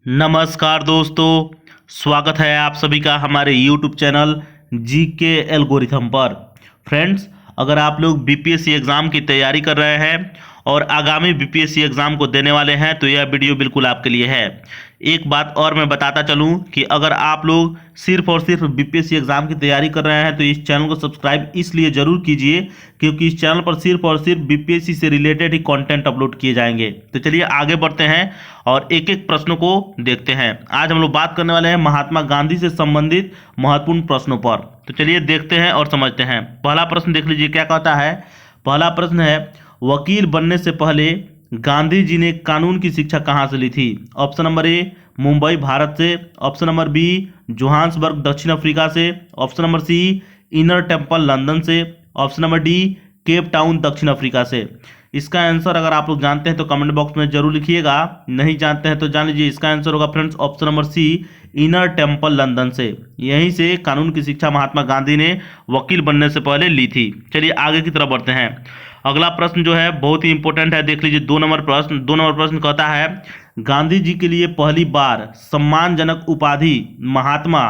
नमस्कार दोस्तों, स्वागत है आप सभी का हमारे YouTube चैनल जीके एल्गोरिथम पर। फ्रेंड्स, अगर आप लोग बीपीएससी एग्ज़ाम की तैयारी कर रहे हैं और आगामी बीपीएससी एग्ज़ाम को देने वाले हैं तो यह वीडियो बिल्कुल आपके लिए है। एक बात और मैं बताता चलूं कि अगर आप लोग सिर्फ और सिर्फ बीपीएससी एग्ज़ाम की तैयारी कर रहे हैं तो इस चैनल को सब्सक्राइब इसलिए ज़रूर कीजिए क्योंकि इस चैनल पर सिर्फ और सिर्फ बीपीएससी से रिलेटेड ही कंटेंट अपलोड किए जाएंगे। तो चलिए आगे बढ़ते हैं और एक एक प्रश्नों को देखते हैं। आज हम लोग बात करने वाले हैं महात्मा गांधी से संबंधित महत्वपूर्ण प्रश्नों पर। तो चलिए देखते हैं और समझते हैं। पहला प्रश्न देख लीजिए क्या कहता है। पहला प्रश्न है, वकील बनने से पहले गांधी जी ने कानून की शिक्षा कहाँ से ली थी? Option number A, Mumbai Bharat से। ऑप्शन नंबर बी, जोहान्सबर्ग दक्षिण अफ्रीका से। Option number C, Inner Temple London से। Option number D, Cape Town दक्षिण अफ्रीका से। इसका आंसर अगर आप लोग जानते हैं तो कमेंट बॉक्स में जरूर लिखिएगा, नहीं जानते हैं तो जान लीजिए इसका आंसर होगा friends option number C, Inner Temple London से। यहीं से कानून की शिक्षा महात्मा गांधी ने वकील बनने से पहले ली थी। चलिए आगे की तरफ बढ़ते हैं। अगला प्रश्न जो है बहुत ही इंपॉर्टेंट है, देख लीजिए 2 नंबर प्रश्न कहता है, गांधी जी के लिए पहली बार सम्मानजनक उपाधि महात्मा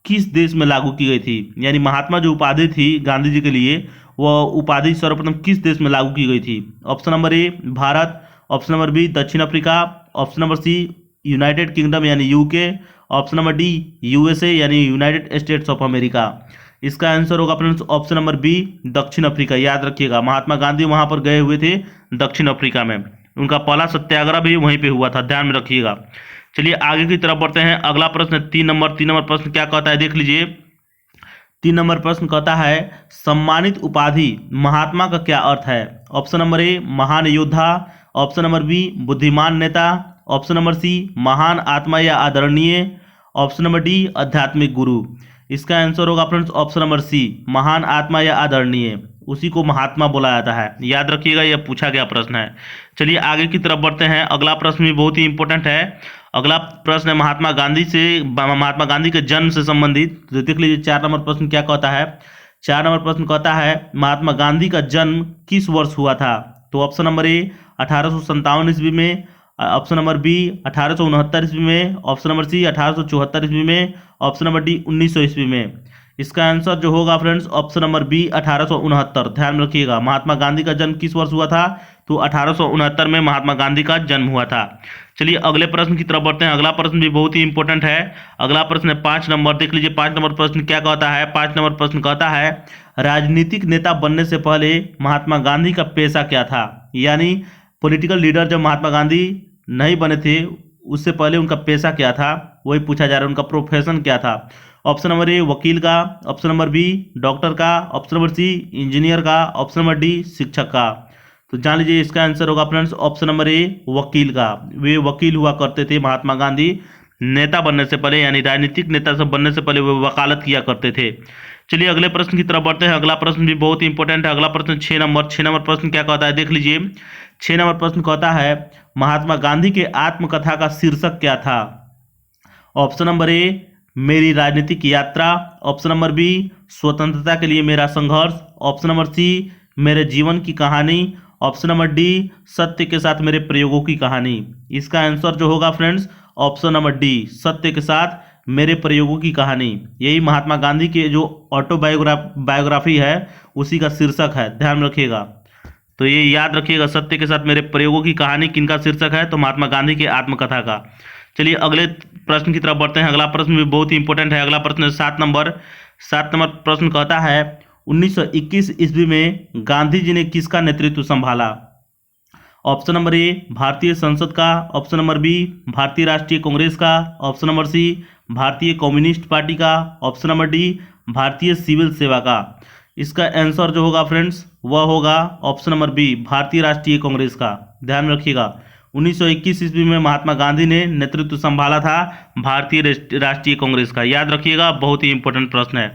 किस देश में लागू की गई थी? यानी महात्मा जो उपाधि थी गांधी जी के लिए वह उपाधि सर्वप्रथम किस देश में लागू की गई थी? Option number A, Bharat. Option number B, दक्षिण Africa. Option number C, United Kingdom यानी UK. Option number D, USA यानी यूनाइटेड स्टेट्स ऑफ अमेरिका। इसका आंसर होगा फ्रेंड्स ऑप्शन नंबर बी, दक्षिण अफ्रीका। याद रखिएगा महात्मा गांधी वहां पर गए हुए थे दक्षिण अफ्रीका में। उनका पहला सत्याग्रह भी वहीं पे हुआ था, ध्यान में रखिएगा। चलिए आगे की तरफ बढ़ते हैं। अगला प्रश्न 3 नंबर प्रश्न क्या कहता है, देख लीजिए। 3 नंबर प्रश्न कहता है, सम्मानित उपाधि महात्मा का क्या अर्थ है? ऑप्शन नंबर ए, महान योद्धा। ऑप्शन नंबर बी, बुद्धिमान नेता। ऑप्शन नंबर सी, महान आत्मा या आदरणीय। ऑप्शन नंबर डी, आध्यात्मिक गुरु। इसका आंसर होगा फ्रेंड्स ऑप्शन नंबर सी, महान आत्मा या आदरणीय। उसी को महात्मा बोला जाता है, याद रखिएगा, यह पूछा गया प्रश्न है। चलिए आगे की तरफ बढ़ते हैं। अगला प्रश्न भी बहुत ही इंपॉर्टेंट है। अगला प्रश्न है महात्मा गांधी के जन्म से संबंधित। तो देख लीजिए 4 नंबर प्रश्न क्या कहता है। 4 नंबर प्रश्न कहता है, महात्मा गांधी का जन्म किस वर्ष हुआ था? तो ऑप्शन नंबर ए, 1857 ईस्वी में। ऑप्शन नंबर बी, 1869 ईस्वी में। ऑप्शन नंबर सी, 1874 ईस्वी में। ऑप्शन नंबर डी, 1900 ईस्वी में। इसका आंसर जो होगा फ्रेंड्स ऑप्शन नंबर बी, 1869। ध्यान में रखिएगा महात्मा गांधी का जन्म किस वर्ष हुआ था? तो 1869 में महात्मा गांधी का जन्म हुआ था। चलिए अगले प्रश्न की तरफ बढ़ते हैं। अगला प्रश्न भी बहुत ही इंपॉर्टेंट है। अगला प्रश्न है 5 नंबर, देख लीजिए 5 नंबर प्रश्न क्या कहता है। 5 नंबर प्रश्न कहता है, राजनीतिक नेता बनने से पहले महात्मा गांधी का पेशा क्या था? यानी पॉलिटिकल लीडर जब महात्मा गांधी नहीं बने थे उससे पहले उनका पेशा क्या था, वही पूछा जा रहा है। उनका प्रोफेशन क्या था? ऑप्शन नंबर ए, वकील का। ऑप्शन नंबर बी, डॉक्टर का। ऑप्शन नंबर सी, इंजीनियर का। ऑप्शन नंबर डी, शिक्षक का। तो जान लीजिए इसका आंसर होगा फ्रेंड्स ऑप्शन नंबर ए, वकील का। वे वकील हुआ करते थे महात्मा गांधी नेता बनने से पहले, यानी राजनीतिक नेता सब बनने से पहले वे वकालत किया करते थे। चलिए अगले प्रश्न की तरफ बढ़ते हैं। अगला प्रश्न भी बहुत ही इंपॉर्टेंट है। अगला प्रश्न 6 नंबर प्रश्न क्या कहता है, देख लीजिए। 6 नंबर प्रश्न कहता है, महात्मा गांधी के आत्मकथा का शीर्षक क्या था? ऑप्शन नंबर ए, मेरी राजनीतिक यात्रा। ऑप्शन नंबर बी, स्वतंत्रता के लिए मेरा संघर्ष। ऑप्शन नंबर सी, मेरे जीवन की कहानी। ऑप्शन नंबर डी, सत्य के साथ मेरे प्रयोगों की कहानी। इसका आंसर जो होगा फ्रेंड्स ऑप्शन नंबर डी, सत्य के साथ मेरे प्रयोगों की कहानी। यही महात्मा गांधी के जो बायोग्राफी है उसी का शीर्षक है, ध्यान में रखिएगा। तो ये याद रखिएगा, सत्य के साथ मेरे प्रयोगों की कहानी किनका शीर्षक है? तो महात्मा गांधी के आत्मकथा का। चलिए अगले प्रश्न की तरफ बढ़ते हैं। अगला प्रश्न भी बहुत ही इंपॉर्टेंट है। अगला प्रश्न 7 नंबर प्रश्न कहता है, 1921 ईस्वी में गांधी जी ने किसका नेतृत्व संभाला? ऑप्शन नंबर ए, भारतीय संसद का। ऑप्शन नंबर बी, भारतीय राष्ट्रीय कांग्रेस का। ऑप्शन नंबर सी, भारतीय कम्युनिस्ट पार्टी का। ऑप्शन नंबर डी, भारतीय सिविल सेवा का। इसका आंसर जो होगा फ्रेंड्स वह होगा ऑप्शन नंबर बी, भारतीय राष्ट्रीय कांग्रेस का। ध्यान में रखिएगा 1921 ईस्वी में महात्मा गांधी ने नेतृत्व संभाला था भारतीय राष्ट्रीय कांग्रेस का। याद रखिएगा, बहुत ही इंपॉर्टेंट प्रश्न है।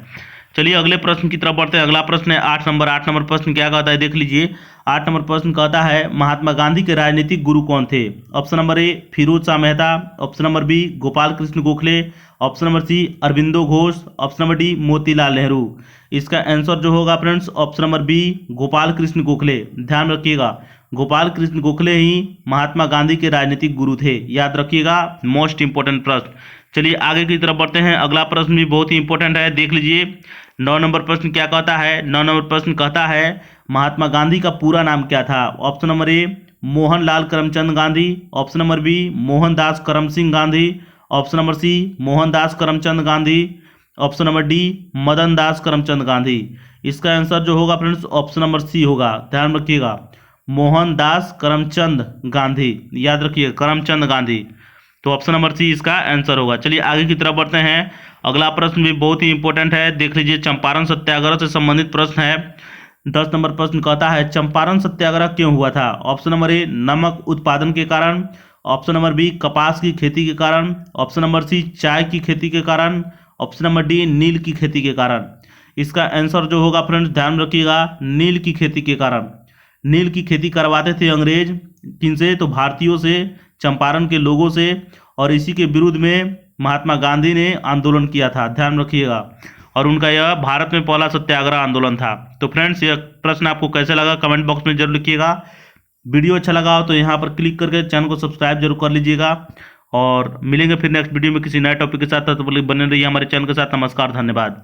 चलिए अगले प्रश्न की तरफ बढ़ते हैं। अगला प्रश्न है 8 नंबर प्रश्न क्या कहता है, देख लीजिए। 8 नंबर प्रश्न कहता है, महात्मा गांधी के राजनीतिक गुरु कौन थे? Option number A, Pheroze Shah Mehta. Option number B, Gopal Krishna Gokhale. Option number C, Aurobindo Ghosh. Option number D, Motilal Nehru. इसका आंसर जो होगा friends option number B, Gopal Krishna Gokhale. ध्यान रखिएगा गोपाल कृष्ण गोखले ही महात्मा गांधी के राजनीतिक गुरु थे। याद रखिएगा, मोस्ट इंपोर्टेंट प्रश्न। चलिए आगे की तरफ बढ़ते हैं। अगला प्रश्न भी बहुत ही इंपॉर्टेंट है, देख लीजिए। 9 नंबर प्रश्न क्या कहता है? 9 नंबर प्रश्न कहता है महात्मा गांधी का पूरा नाम क्या था? Option number A Mohanlal Karamchand Gandhi, option number B Mohandas Karam Singh Gandhi, option number C Mohandas Karamchand Gandhi, option number D Madan Das Karamchand Gandhi. इसका आंसर जो होगा फ्रेंड्स ऑप्शन नंबर सी होगा, ध्यान रखिएगा, मोहनदास करमचंद गांधी। याद रखिए, करमचंद गांधी। तो ऑप्शन नंबर सी इसका आंसर होगा। चलिए आगे की तरफ बढ़ते हैं। अगला प्रश्न भी बहुत ही इंपॉर्टेंट है, देख लीजिए। चंपारण सत्याग्रह से संबंधित प्रश्न है। 10 नंबर प्रश्न कहता है चंपारण सत्याग्रह क्यों हुआ था? ऑप्शन नंबर ए नमक उत्पादन के कारण, ऑप्शन नंबर बी कपास की खेती के कारण, ऑप्शन नंबर सी चाय की खेती के कारण, ऑप्शन नंबर डी नील की खेती के कारण। इसका आंसर जो होगा फ्रेंड्स ध्यान रखिएगा, नील की खेती के कारण। नील की खेती करवाते थे अंग्रेज, किनसे? तो भारतीयों से, चंपारण के लोगों से, और इसी के विरुद्ध में महात्मा गांधी ने आंदोलन किया था, ध्यान रखिएगा। और उनका यह भारत में पहला सत्याग्रह आंदोलन था। तो फ्रेंड्स यह प्रश्न आपको कैसे लगा कमेंट बॉक्स में जरूर लिखिएगा। वीडियो अच्छा लगा हो तो यहाँ पर क्लिक करके चैनल को सब्सक्राइब जरूर कर लीजिएगा। और मिलेंगे फिर नेक्स्ट वीडियो में किसी नए टॉपिक के साथ, तब तक बने रहिए हमारे चैनल के साथ। नमस्कार, धन्यवाद।